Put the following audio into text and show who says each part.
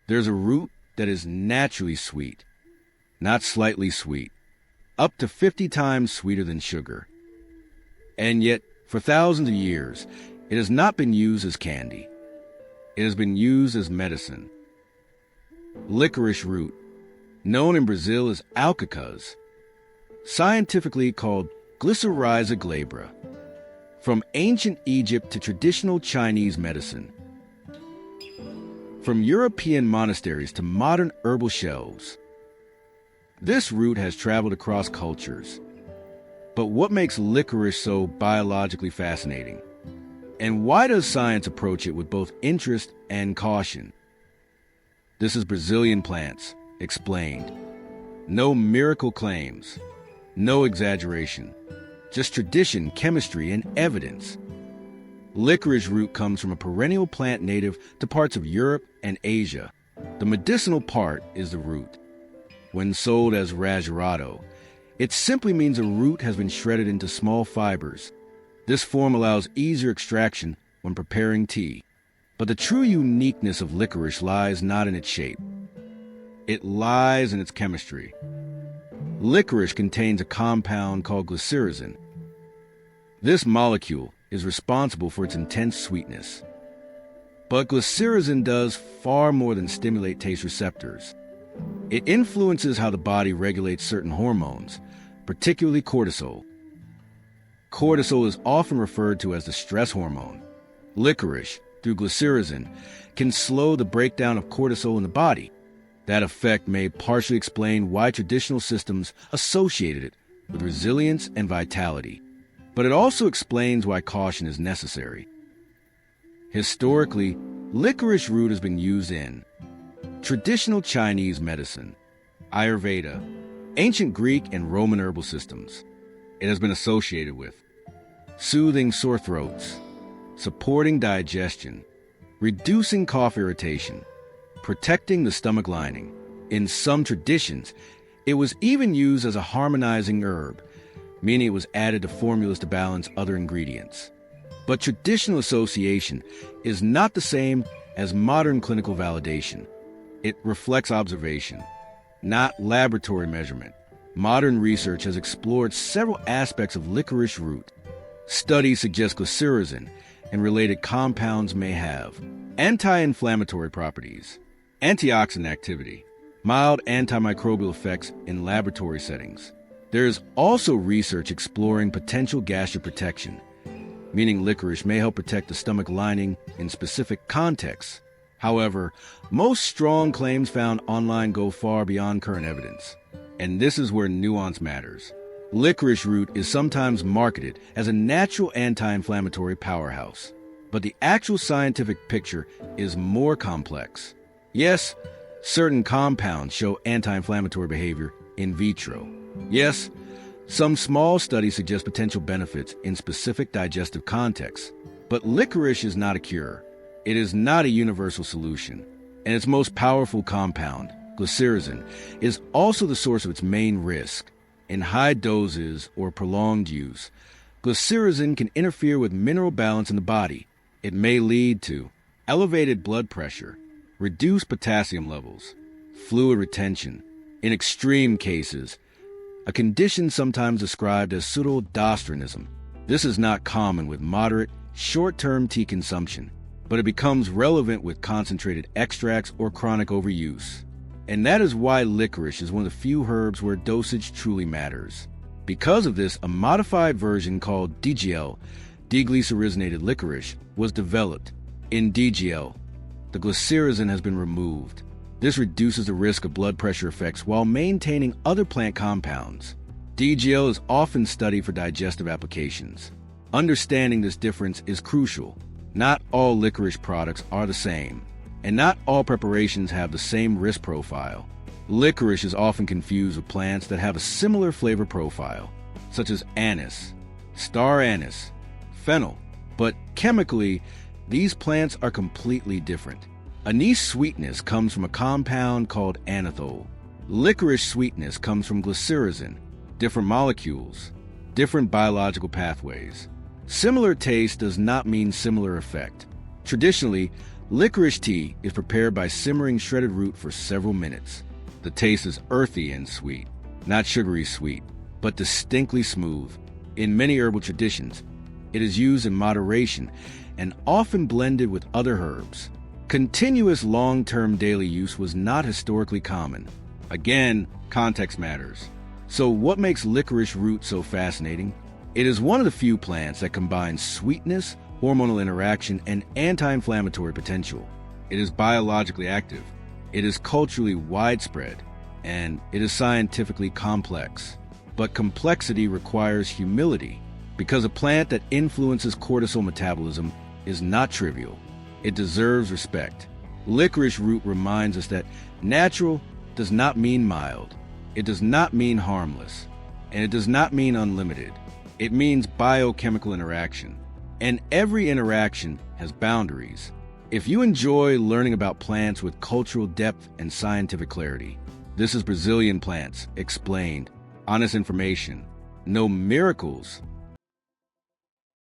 Speaker 1: There's a root that is naturally sweet, not slightly sweet, up to 50 times sweeter than sugar. And yet, for thousands of years, it has not been used as candy. It has been used as medicine. Licorice root, known in Brazil as Alcaçuz, scientifically called Glycyrrhiza glabra. From ancient Egypt to traditional Chinese medicine. From European monasteries to modern herbal shelves. This root has traveled across cultures. But what makes licorice so biologically fascinating? And why does science approach it with both interest and caution? This is Brazilian Plants, explained. No miracle claims, no exaggeration, just tradition, chemistry, and evidence. Licorice root comes from a perennial plant native to parts of Europe and Asia. The medicinal part is the root. When sold as rasurado, it simply means a root has been shredded into small fibers. This form allows easier extraction when preparing tea. But the true uniqueness of licorice lies not in its shape. It lies in its chemistry. Licorice contains a compound called glycyrrhizin. This molecule is responsible for its intense sweetness. But glycyrrhizin does far more than stimulate taste receptors. It influences how the body regulates certain hormones, particularly cortisol. Cortisol is often referred to as the stress hormone. Licorice, through glycyrrhizin, can slow the breakdown of cortisol in the body. That effect may partially explain why traditional systems associated it with resilience and vitality. But it also explains why caution is necessary. Historically, licorice root has been used in traditional Chinese medicine, Ayurveda, ancient Greek and Roman herbal systems. It has been associated with soothing sore throats, supporting digestion, reducing cough irritation, protecting the stomach lining. In some traditions, it was even used as a harmonizing herb, meaning it was added to formulas to balance other ingredients. But traditional association is not the same as modern clinical validation. It reflects observation, not laboratory measurement. Modern research has explored several aspects of licorice root. Studies suggest glycyrrhizin and related compounds may have anti-inflammatory properties, antioxidant activity, mild antimicrobial effects in laboratory settings. There is also research exploring potential gastric protection, meaning licorice may help protect the stomach lining in specific contexts. However, most strong claims found online go far beyond current evidence. And this is where nuance matters. Licorice root is sometimes marketed as a natural anti-inflammatory powerhouse. But the actual scientific picture is more complex. Yes, certain compounds show anti-inflammatory behavior in vitro. Yes, some small studies suggest potential benefits in specific digestive contexts. But licorice is not a cure. It is not a universal solution. And its most powerful compound, glycyrrhizin, is also the source of its main risk. In high doses or prolonged use, glycyrrhizin can interfere with mineral balance in the body. It may lead to elevated blood pressure, reduced potassium levels, fluid retention. In extreme cases, a condition sometimes described as pseudoaldosteronism. This is not common with moderate, short-term tea consumption, but it becomes relevant with concentrated extracts or chronic overuse. And that is why licorice is one of the few herbs where dosage truly matters. Because of this, a modified version called DGL, deglycyrrhizinated licorice, was developed. In DGL, the glycyrrhizin has been removed. This reduces the risk of blood pressure effects while maintaining other plant compounds. DGL is often studied for digestive applications. Understanding this difference is crucial. Not all licorice products are the same, and not all preparations have the same risk profile. Licorice is often confused with plants that have a similar flavor profile, such as anise, star anise, fennel, but chemically, these plants are completely different. Anise sweetness comes from a compound called anethole. Licorice sweetness comes from glycyrrhizin, different molecules, different biological pathways. Similar taste does not mean similar effect. Traditionally, Licorice tea is prepared by simmering shredded root for several minutes. The taste is earthy and sweet, not sugary sweet, but distinctly smooth. In many herbal traditions, it is used in moderation and often blended with other herbs. Continuous long-term daily use was not historically common. Again, context matters. So what makes licorice root so fascinating? It is one of the few plants that combines sweetness, hormonal interaction, and anti-inflammatory potential. It is biologically active, it is culturally widespread, and it is scientifically complex. But complexity requires humility, because a plant that influences cortisol metabolism is not trivial. It deserves respect. Licorice root reminds us that natural does not mean mild, it does not mean harmless, and it does not mean unlimited. It means biochemical interaction. And every interaction has boundaries. If you enjoy learning about plants with cultural depth and scientific clarity, this is Brazilian Plants Explained. Honest information. No miracles,